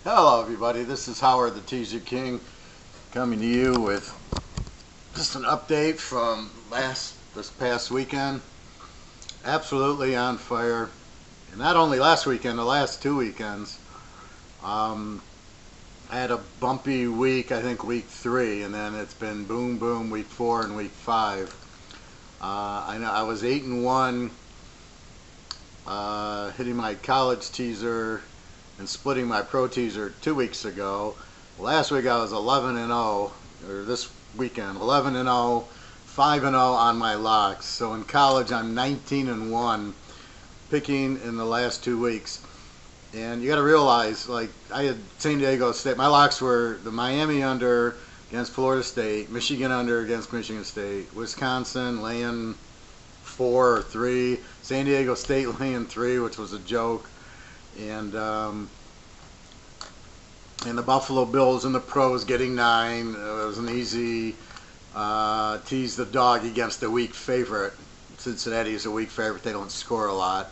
Hello everybody, this is Howard the Teaser King coming to you with just an update from this past weekend. Absolutely on fire. And not only last weekend, the last 2 weekends. I had a bumpy week, I think week 3, and then it's been boom boom week 4 and week 5. I know I was 8-1, hitting my college teaser and splitting my pro teaser 2 weeks ago. Last week I was 11-0, or this weekend 11-0, 5-0 on my locks. So in college I'm 19-1, picking in the last 2 weeks. And you got to realize, like, I had San Diego State. My locks were the Miami under against Florida State, Michigan under against Michigan State, Wisconsin laying 4 or 3, San Diego State laying 3, which was a joke. And the Buffalo Bills and the pros getting 9. It was an easy tease the dog against a weak favorite. Cincinnati is a weak favorite. They don't score a lot.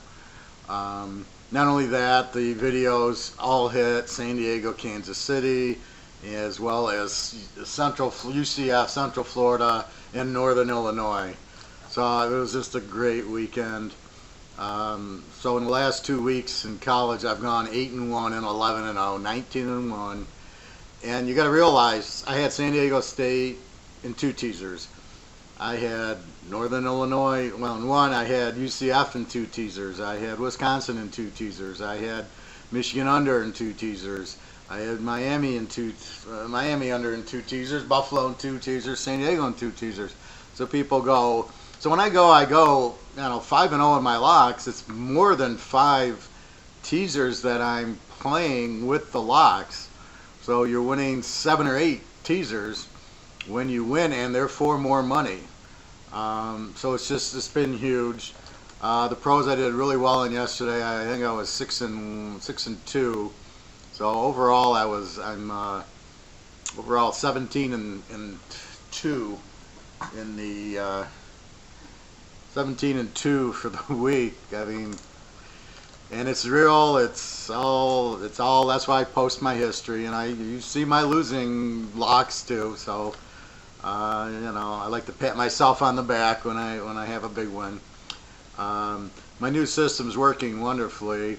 Not only that, the videos all hit San Diego, Kansas City, as well as UCF, Central Florida, and Northern Illinois. So it was just a great weekend. So in the last 2 weeks in college, I've gone 8-1 and 11-0, 19-1. And you got to realize, I had San Diego State in 2 teasers. I had Northern Illinois, well, in 1. I had UCF in 2 teasers. I had Wisconsin in 2 teasers. I had Michigan under in 2 teasers. I had Miami under in 2 teasers. Buffalo in 2 teasers. San Diego in 2 teasers. So people go. So when I go, 5-0 in my locks. It's more than 5 teasers that I'm playing with the locks. So you're winning 7 or 8 teasers when you win, and therefore more money. So it's been huge. The pros I did really well in yesterday. I think I was 6-2. So overall I'm overall 17-2 in the 17-2 for the week. I mean, and it's real. It's all. That's why I post my history, and you see my losing locks too. So, I like to pat myself on the back when I have a big win. My new system's working wonderfully.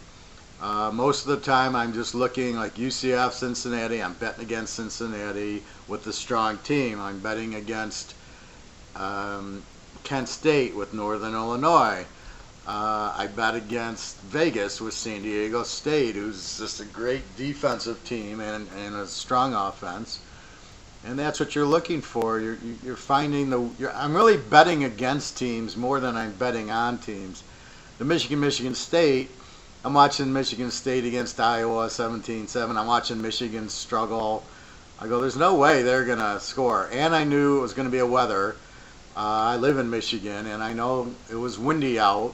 Most of the time, I'm just looking like UCF, Cincinnati. I'm betting against Cincinnati with the strong team. I'm betting against Kent State with Northern Illinois. I bet against Vegas with San Diego State, who's just a great defensive team and a strong offense. And that's what you're looking for. You're finding I'm really betting against teams more than I'm betting on teams. The Michigan State, I'm watching Michigan State against Iowa 17-7. I'm watching Michigan struggle. I go, there's no way they're going to score. And I knew it was going to be a weather. I live in Michigan, and I know it was windy out,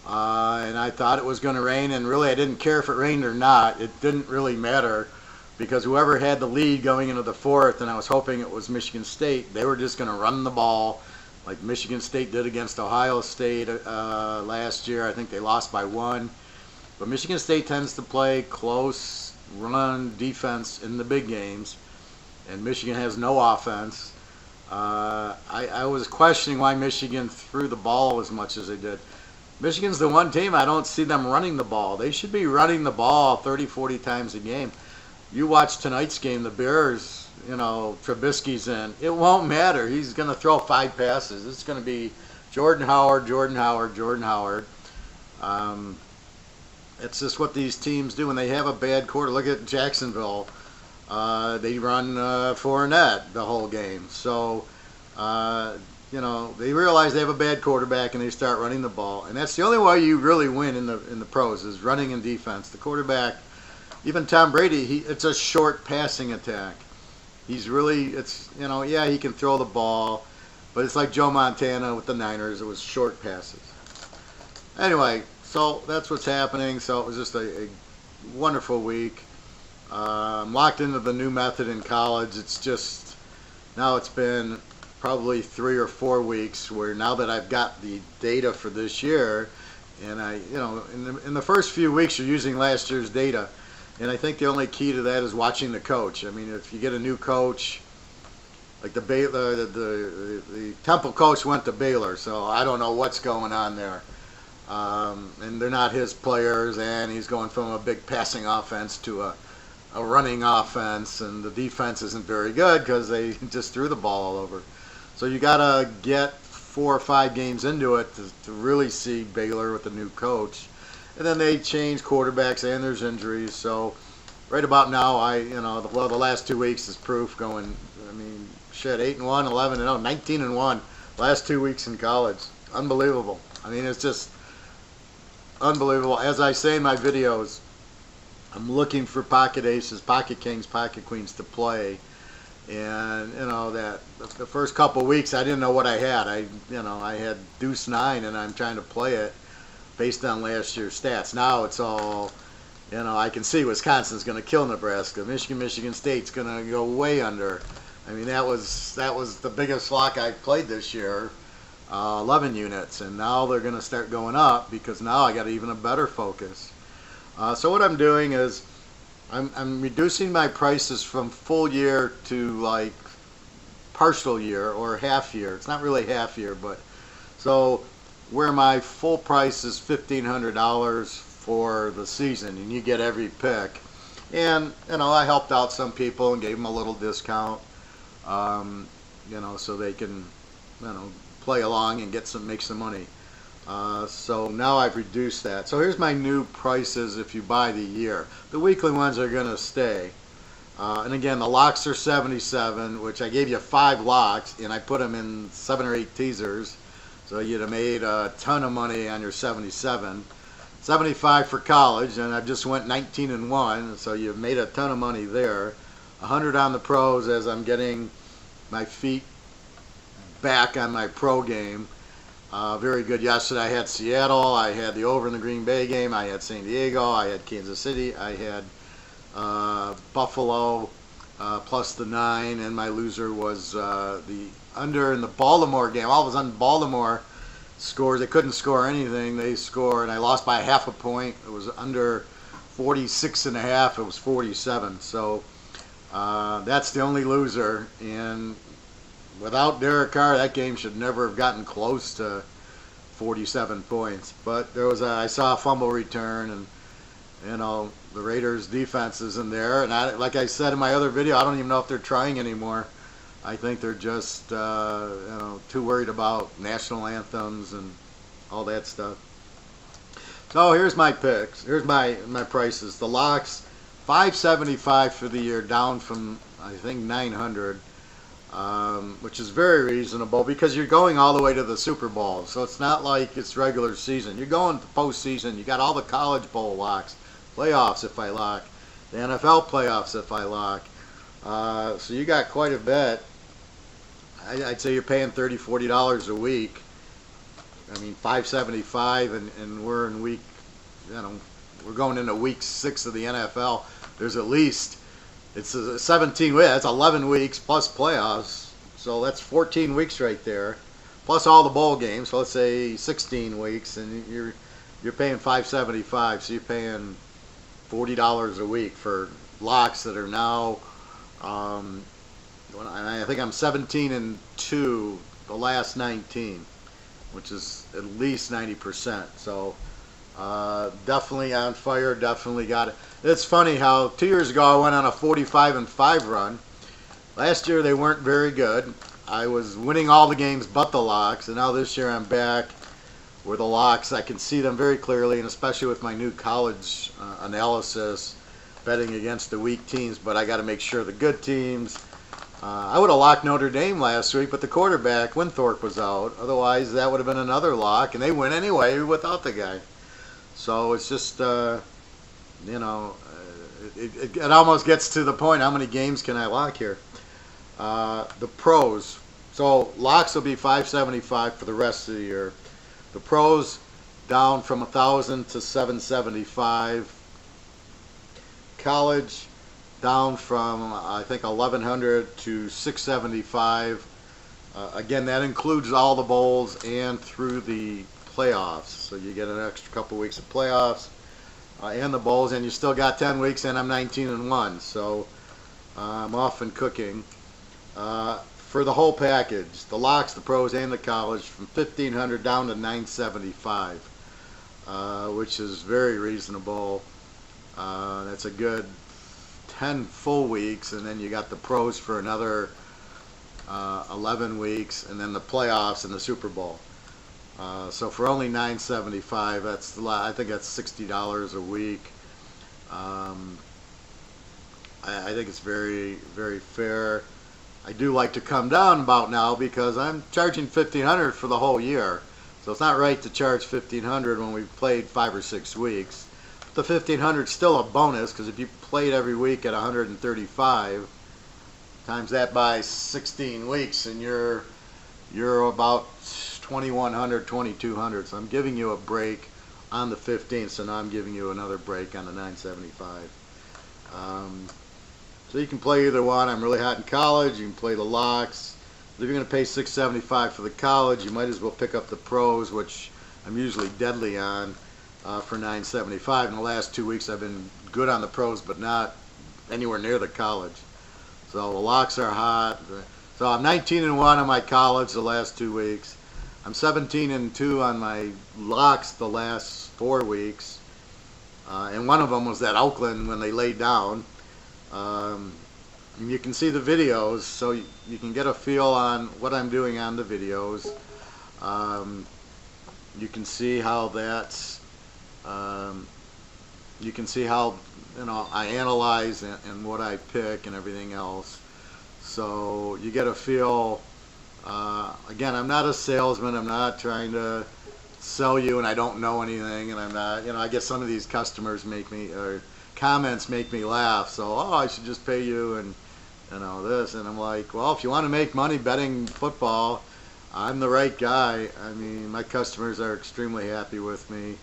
and I thought it was going to rain, and really I didn't care if it rained or not. It didn't really matter, because whoever had the lead going into the 4th, and I was hoping it was Michigan State, they were just going to run the ball like Michigan State did against Ohio State last year. I think they lost by 1. But Michigan State tends to play close run defense in the big games, and Michigan has no offense. I was questioning why Michigan threw the ball as much as they did. Michigan's the one team I don't see them running the ball. They should be running the ball 30, 40 times a game. You watch tonight's game, the Bears, Trubisky's in. It won't matter. He's going to throw 5 passes. It's going to be Jordan Howard. It's just what these teams do when they have a bad quarter. Look at Jacksonville. They run Fournette the whole game. So, they realize they have a bad quarterback and they start running the ball. And that's the only way you really win in the pros is running and defense. The quarterback, even Tom Brady, it's a short passing attack. He's really, he can throw the ball, but it's like Joe Montana with the Niners. It was short passes. Anyway, so that's what's happening. So it was just a wonderful week. I'm locked into the new method in college. Now it's been probably 3 or 4 weeks where now that I've got the data for this year, and in the first few weeks you're using last year's data, And I think the only key to that is watching the coach. I mean, if you get a new coach, like the Temple coach went to Baylor, so I don't know what's going on there. And they're not his players, and he's going from a big passing offense to a running offense, and the defense isn't very good because they just threw the ball all over. So you got to get 4 or 5 games into it to really see Baylor with the new coach. And then they change quarterbacks, and there's injuries. So right about now, the last 2 weeks is proof going. I mean, shit, 8-1, 11-0, 19-1. Last 2 weeks in college, unbelievable. I mean, it's just unbelievable. As I say in my videos, I'm looking for pocket aces, pocket kings, pocket queens to play. And that the first couple weeks I didn't know what I had. I had deuce 9, and I'm trying to play it based on last year's stats. Now it's all, I can see Wisconsin's going to kill Nebraska. Michigan State's going to go way under. I mean, that was the biggest lock I played this year, 11 units, and now they're going to start going up because now I got even a better focus. So what I'm doing is I'm reducing my prices from full year to like partial year or half year. It's not really half year, but so where my full price is $1,500 for the season, and you get every pick. And I helped out some people and gave them a little discount, so they can play along and make some money. So now I've reduced that. So here's my new prices if you buy the year. The weekly ones are going to stay. And again, the locks are 77, which I gave you 5 locks, and I put them in 7 or 8 teasers. So you'd have made a ton of money on your 77. 75 for college, and I just went 19-1, so you've made a ton of money there. 100 on the pros as I'm getting my feet back on my pro game. Very good yesterday. I had Seattle, I had the over in the Green Bay game, I had San Diego, I had Kansas City, I had Buffalo plus the 9, and my loser was the under in the Baltimore game. All of a sudden Baltimore scores. They couldn't score anything. They scored, and I lost by half a point. It was under 46.5. It was 47. So that's the only loser. And without Derek Carr, that game should never have gotten close to 47 points. But I saw a fumble return, and the Raiders' defense is in there. And like I said in my other video, I don't even know if they're trying anymore. I think they're just too worried about national anthems and all that stuff. So here's my picks. Here's my prices. The locks, $575 for the year, down from I think $900, which is very reasonable because you're going all the way to the Super Bowl. So it's not like it's regular season. You're going to postseason. You got all the college bowl locks, playoffs if I lock, the NFL playoffs if I lock. So you got quite a bit. I'd say you're paying $30, $40 a week. I mean, $575, and we're in week, we're going into week 6 of the NFL. There's at least, it's 17 weeks, that's 11 weeks plus playoffs. So that's 14 weeks right there, plus all the bowl games. So let's say 16 weeks, and you're paying $575. So you're paying $40 a week for locks that are now. I think I'm 17-2 the last 19, which is at least 90%. So definitely on fire. Definitely got it. It's funny how 2 years ago I went on a 45-5 run. Last year they weren't very good. I was winning all the games but the locks, and now this year I'm back with the locks. I can see them very clearly, and especially with my new college analysis, betting against the weak teams. But I got to make sure the good teams. I would have locked Notre Dame last week, but the quarterback, Winthorpe, was out. Otherwise, that would have been another lock, and they win anyway without the guy. So it's just, it almost gets to the point, how many games can I lock here? The pros. So locks will be $575 for the rest of the year. The pros down from $1,000 to $775. College down from I think $1,100 to $675. Again, that includes all the bowls and through the playoffs. So you get an extra couple weeks of playoffs. and the bowls, and you still got 10 weeks, and I'm 19-1, so I'm off and cooking. For the whole package, the locks, the pros, and the college, from $1,500 down to $975, which is very reasonable. That's a good 10 full weeks, and then you got the pros for another 11 weeks, and then the playoffs and the Super Bowl. So for only $975, that's I think that's $60 a week. I think it's very, very fair. I do like to come down about now because I'm charging $1,500 for the whole year. So it's not right to charge $1,500 when we've played 5 or 6 weeks. But the $1,500 is still a bonus, because if you played every week at 135, times that by 16 weeks, and you're about 2,100, 2,200. So I'm giving you a break on the 15th. So now I'm giving you another break on the 975. So you can play either one. I'm really hot in college. You can play the locks. But if you're going to pay $675 for the college, you might as well pick up the pros, which I'm usually deadly on, for $975. In the last 2 weeks, I've been good on the pros, but not anywhere near the college. So the locks are hot. So I'm 19-1 on my college the last 2 weeks. I'm 17-2 on my locks the last 4 weeks. And one of them was at Oakland when they laid down. You can see the videos, so you can get a feel on what I'm doing on the videos. You can see how that's, you can see how, I analyze and what I pick and everything else. So you get a feel. Again, I'm not a salesman. I'm not trying to sell you, and I don't know anything, and I'm not, I guess some of these customers make me, or comments make me laugh. So, I should just pay you and this, and I'm like, well, if you want to make money betting football, I'm the right guy. I mean, my customers are extremely happy with me.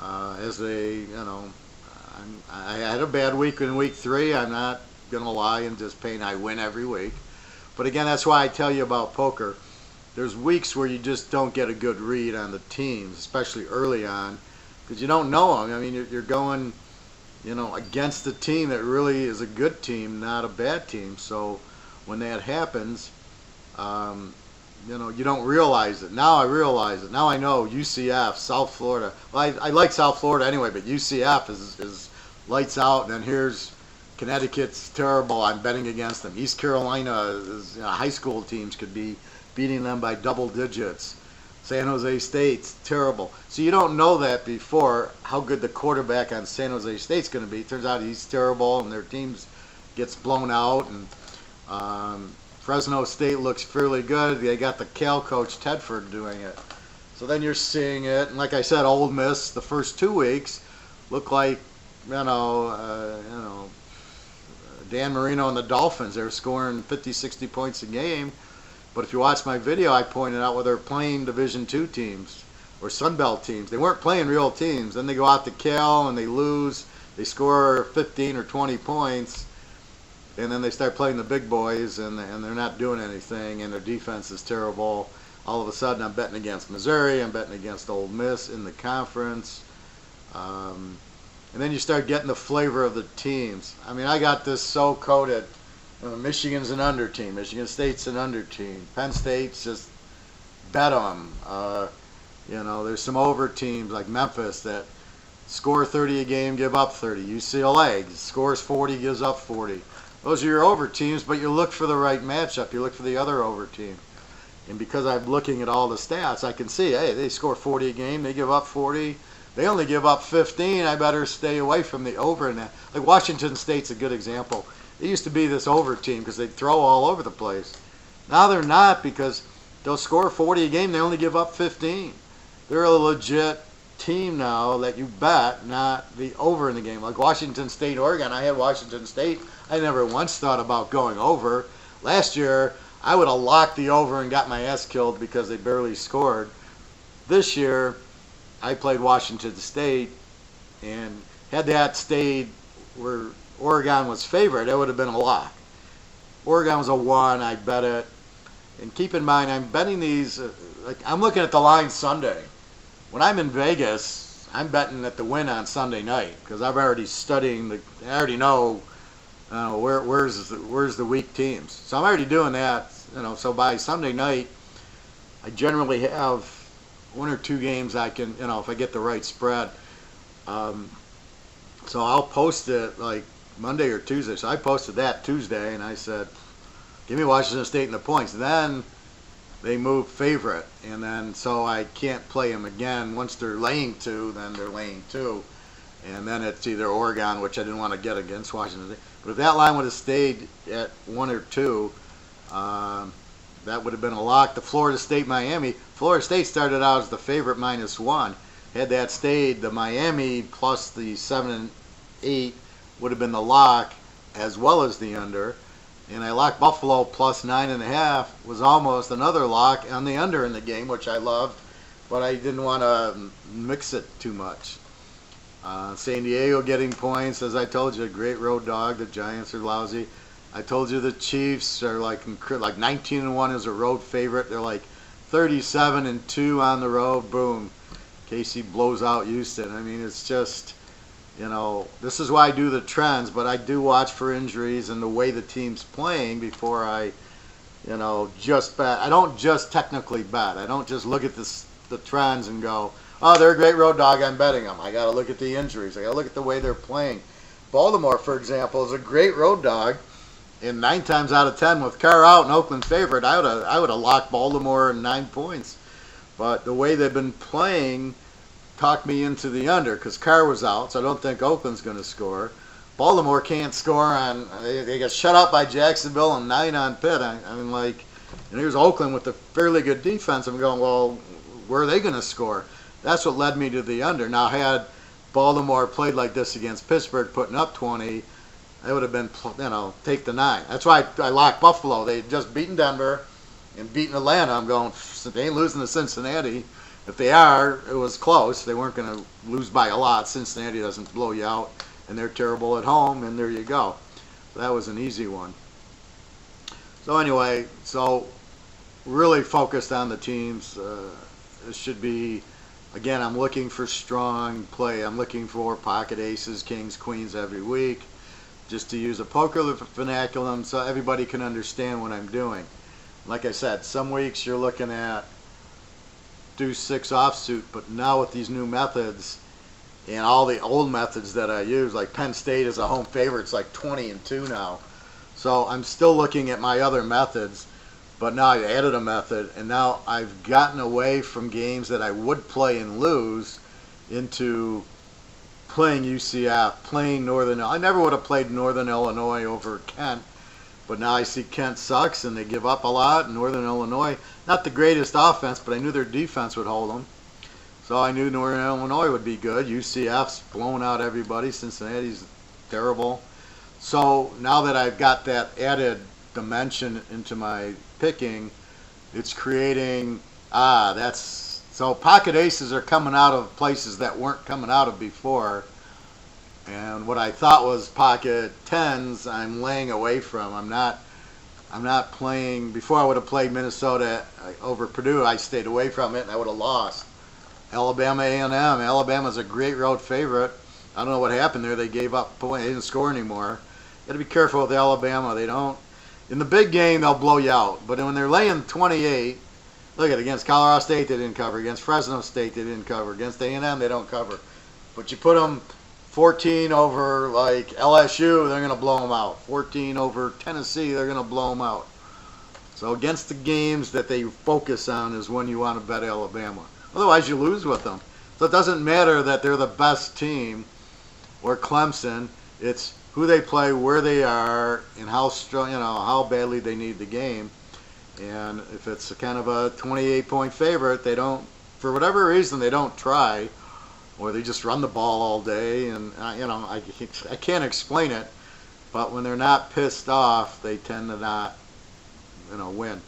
As they, I had a bad week in week 3. I'm not gonna lie and just paint I win every week. But again, that's why I tell you about poker. There's weeks where you just don't get a good read on the teams, especially early on, because you don't know them. I mean, you're going, against a team that really is a good team, not a bad team. So when that happens, you don't realize it. Now I realize it. Now I know UCF, South Florida. Well, I like South Florida anyway, but UCF is lights out, and then here's Connecticut's terrible. I'm betting against them. East Carolina is, high school teams could be beating them by double digits. San Jose State's terrible. So you don't know that before, how good the quarterback on San Jose State's going to be. Turns out he's terrible, and their teams gets blown out. And Fresno State looks fairly good. They got the Cal coach Tedford doing it. So then you're seeing it, and like I said, Ole Miss the first 2 weeks looked like Dan Marino and the Dolphins. They were scoring 50, 60 points a game. But if you watch my video, I pointed out where they're playing Division II teams or Sun Belt teams. They weren't playing real teams. Then they go out to Cal and they lose. They score 15 or 20 points. And then they start playing the big boys, and they're not doing anything, and their defense is terrible. All of a sudden, I'm betting against Missouri. I'm betting against Ole Miss in the conference. And then you start getting the flavor of the teams. I mean, I got this so coded. Michigan's an under team. Michigan State's an under team. Penn State's just bet them. There's some over teams like Memphis that score 30 a game, give up 30. UCLA scores 40, gives up 40. Those are your over teams, but you look for the right matchup. You look for the other over team. And because I'm looking at all the stats, I can see, hey, they score 40 a game, they give up 40. They only give up 15. I better stay away from the over in that. Like Washington State's a good example. It used to be this over team because they'd throw all over the place. Now they're not, because they'll score 40 a game. They only give up 15. They're a legit team now that you bet, not the over in the game. Like Washington State, Oregon. I had Washington State. I never once thought about going over. Last year, I would have locked the over and got my ass killed because they barely scored. This year, I played Washington State, and had that stayed where Oregon was favored, it would have been a lock. Oregon was a 1, I bet it. And keep in mind, I'm betting these, I'm looking at the line Sunday. When I'm in Vegas, I'm betting at the win on Sunday night because I've already studying I already know where's the weak teams. So I'm already doing that. So by Sunday night, I generally have one or two games I can, if I get the right spread. So I'll post it like Monday or Tuesday. So I posted that Tuesday, and I said, give me Washington State in the points. Then they move favorite, and then so I can't play them again. Once they're laying 2, then they're laying 2. And then it's either Oregon, which I didn't want to get against Washington State. But if that line would have stayed at 1 or 2, that would have been a lock. The Florida State-Miami. Florida State started out as the favorite -1. Had that stayed, the Miami plus the 7 and 8 would have been the lock as well as the under. And I locked Buffalo plus 9.5, was almost another lock on the under in the game, which I loved, but I didn't want to mix it too much. San Diego getting points, as I told you, a great road dog. The Giants are lousy. I told you the Chiefs are like 19-1 as a road favorite. They're like 37-2 on the road. Boom. KC blows out Houston. I mean, it's just, this is why I do the trends, but I do watch for injuries and the way the team's playing before I, just bet. I don't just technically bet. I don't just look at the trends and go, oh, they're a great road dog, I'm betting them. I got to look at the injuries. I got to look at the way they're playing. Baltimore, for example, is a great road dog. And 9 times out of 10 with Carr out and Oakland favorite, I would have locked Baltimore in 9 points. But the way they've been playing talked me into the under because Carr was out, so I don't think Oakland's going to score. Baltimore can't score they got shut out by Jacksonville and 9 on Pitt. And here's Oakland with a fairly good defense. I'm going, well, where are they going to score? That's what led me to the under. Now, had Baltimore played like this against Pittsburgh, putting up 20, it would have been, take the 9. That's why I locked Buffalo. They had just beaten Denver and beaten Atlanta. I'm going, they ain't losing to Cincinnati. If they are, it was close. They weren't going to lose by a lot. Cincinnati doesn't blow you out, and they're terrible at home, and there you go. So that was an easy one. So anyway, really focused on the teams. It should be, again, I'm looking for strong play. I'm looking for pocket aces, kings, queens every week, just to use a poker vernacular so everybody can understand what I'm doing. Like I said, some weeks you're looking at deuce 6 offsuit, but now with these new methods and all the old methods that I use, like Penn State is a home favorite, it's like 20-2 now. So I'm still looking at my other methods, but now I added a method, and now I've gotten away from games that I would play and lose into playing UCF, playing Northern. I never would have played Northern Illinois over Kent, but now I see Kent sucks and they give up a lot. Northern Illinois, not the greatest offense, but I knew their defense would hold them. So I knew Northern Illinois would be good. UCF's blowing out everybody. Cincinnati's terrible. So now that I've got that added dimension into my picking, it's creating, so pocket aces are coming out of places that weren't coming out of before. And what I thought was pocket 10s, I'm laying away from. I'm not playing. Before I would have played Minnesota over Purdue, I stayed away from it and I would have lost. Alabama A&M. Alabama's a great road favorite. I don't know what happened there. They gave up points. They didn't score anymore. Got to be careful with Alabama. They don't. In the big game, they'll blow you out. But when they're laying 28, look at it. Against Colorado State, they didn't cover. Against Fresno State, they didn't cover. Against A&M, they don't cover. But you put them 14 over like LSU, they're going to blow them out. 14 over Tennessee, they're going to blow them out. So against the games that they focus on is when you want to bet Alabama. Otherwise, you lose with them. So it doesn't matter that they're the best team or Clemson. It's who they play, where they are, and how strong, how badly they need the game. And if it's a kind of a 28-point favorite, they don't, for whatever reason, they don't try, or they just run the ball all day. And I can't explain it, but when they're not pissed off, they tend to not, win.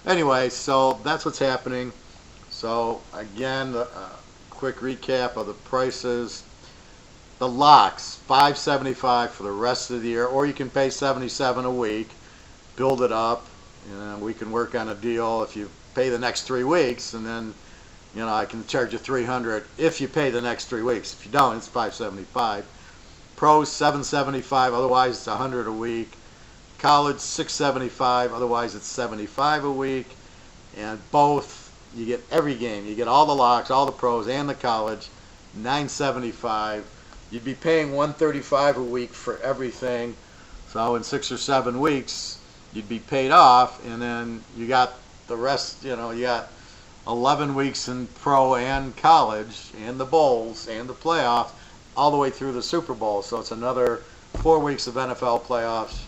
Anyway, so that's what's happening. So again, quick recap of the prices. The locks, $5.75 for the rest of the year, or you can pay $77 a week, build it up, and we can work on a deal if you pay the next 3 weeks, and then I can charge you $300 if you pay the next 3 weeks. If you don't, it's $575. Pros $775, otherwise it's $100 a week. College $675, otherwise it's $75 a week. And both, you get every game. You get all the locks, all the pros, and the college, $975. You'd be paying $135 a week for everything. So in 6 or 7 weeks, you'd be paid off, and then you got the rest. You got 11 weeks in pro and college, and the bowls, and the playoffs, all the way through the Super Bowl. So it's another 4 weeks of NFL playoffs,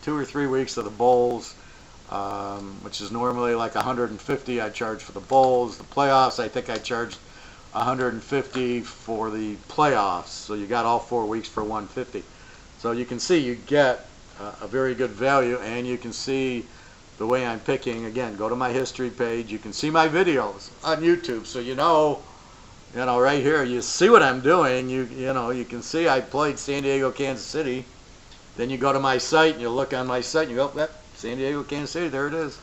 2 or 3 weeks of the bowls, which is normally like $150 I charge for the bowls. The playoffs, I think I charged $150 for the playoffs. So you got all 4 weeks for $150. So you can see you get a very good value, and you can see the way I'm picking. Again, go to my history page. You can see my videos on YouTube, so right here, you see what I'm doing. You can see I played San Diego, Kansas City. Then you go to my site and you look on my site and you go, that San Diego, Kansas City, there it is.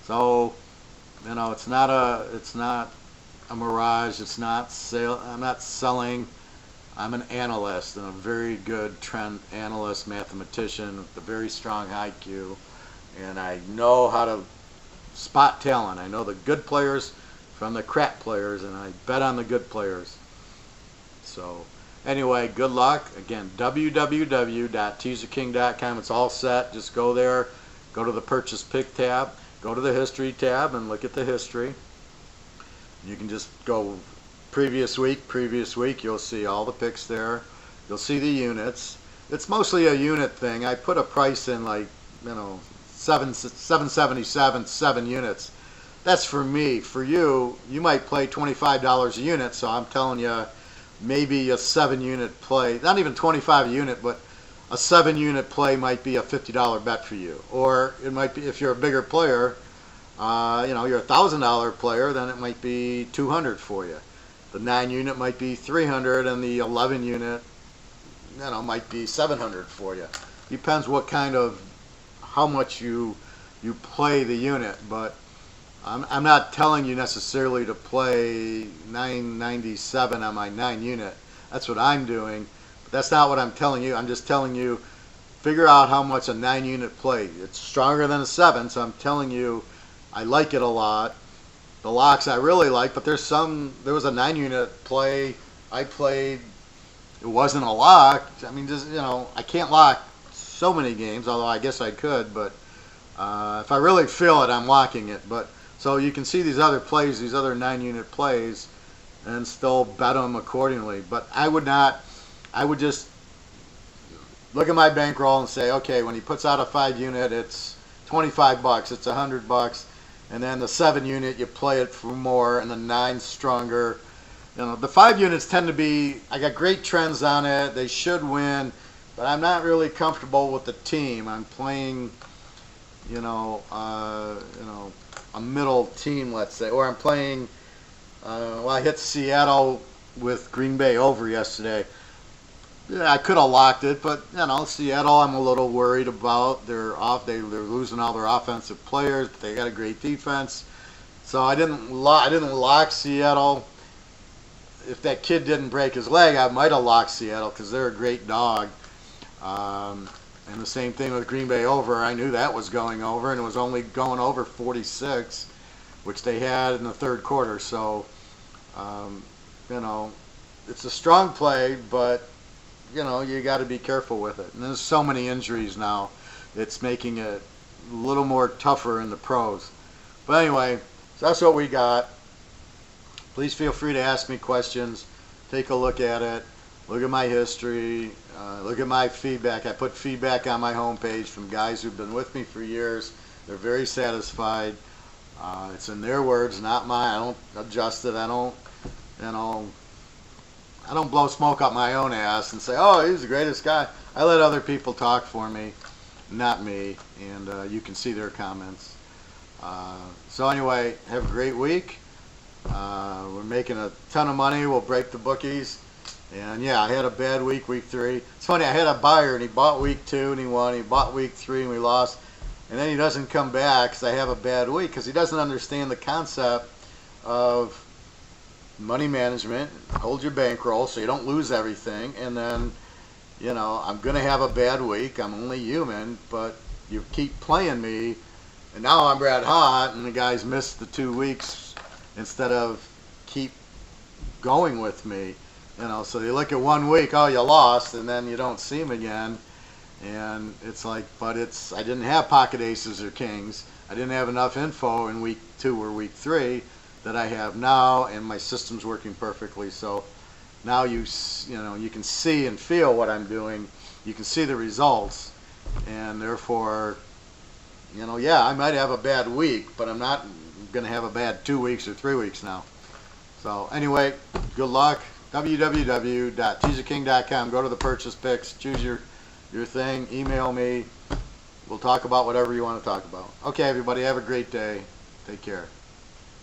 So, it's not a mirage. It's not sale. I'm not selling. I'm an analyst, and a very good trend analyst, mathematician with a very strong IQ, and I know how to spot talent. I know the good players from the crap players, and I bet on the good players. So anyway, good luck. Again, www.teaserking.com. It's all set. Just go there, go to the purchase pick tab, go to the history tab, and look at the history. You can just go previous week, you'll see all the picks there. You'll see the units. It's mostly a unit thing. I put a price in like, $777, 7 units. That's for me. For you, you might play $25 a unit, so I'm telling you maybe a 7-unit play, not even 25 a unit, but a 7-unit play might be a $50 bet for you. Or it might be, if you're a bigger player, you're a $1,000 player, then it might be $200 for you. The 9-unit might be $300, and the 11-unit, might be $700 for you. Depends how much you play the unit. But I'm not telling you necessarily to play $9.97 on my 9-unit. That's what I'm doing. But that's not what I'm telling you. I'm just telling you, figure out how much a 9-unit play. It's stronger than a 7, so I'm telling you, I like it a lot. The locks I really like, but there was a 9-unit play I played. It wasn't a lock. I mean, I can't lock so many games, although I guess I could, but if I really feel it, I'm locking it. But so you can see these other plays, these other 9-unit plays, and still bet them accordingly. But I would just look at my bankroll and say, okay, when he puts out a 5-unit, it's $25, it's $100. And then the 7-unit, you play it for more, and the 9's stronger. The 5 units tend to be, I got great trends on it. They should win, but I'm not really comfortable with the team. I'm playing, a middle team, let's say. Or I'm playing, I hit Seattle with Green Bay over yesterday. Yeah, I could have locked it, but Seattle, I'm a little worried about. They're losing all their offensive players, but they got a great defense. So I didn't lock Seattle. If that kid didn't break his leg, I might have locked Seattle because they're a great dog. And the same thing with Green Bay over. I knew that was going over, and it was only going over 46, which they had in the third quarter. So, it's a strong play, but you got to be careful with it. And there's so many injuries now, it's making it a little more tougher in the pros. But anyway, so that's what we got. Please feel free to ask me questions. Take a look at it. Look at my history. Look at my feedback. I put feedback on my homepage from guys who've been with me for years. They're very satisfied. It's in their words, not mine. I don't adjust it. I don't blow smoke up my own ass and say, oh, he's the greatest guy. I let other people talk for me, not me, and you can see their comments. So anyway, have a great week. We're making a ton of money. We'll break the bookies. And yeah, I had a bad week 3. It's funny, I had a buyer and he bought week 2 and he won. He bought week 3 and we lost. And then he doesn't come back because I have a bad week because he doesn't understand the concept of money management, hold your bankroll so you don't lose everything, and then, you know, I'm going to have a bad week. I'm only human, but you keep playing me, and now I'm red hot, and the guys missed the 2 weeks instead of keep going with me. You know, so you look at 1 week, oh, you lost, and then you don't see them again. And it's like, but I didn't have pocket aces or kings. I didn't have enough info in week 2 or week 3 that I have now, and my system's working perfectly. So now you know, you can see and feel what I'm doing. You can see the results, and therefore, you know, yeah, I might have a bad week, but I'm not going to have a bad 2 weeks or 3 weeks now. So anyway, good luck. www.teaserking.com. Go to the purchase picks, choose your thing, email me. We'll talk about whatever you want to talk about. Okay, everybody, have a great day. Take care.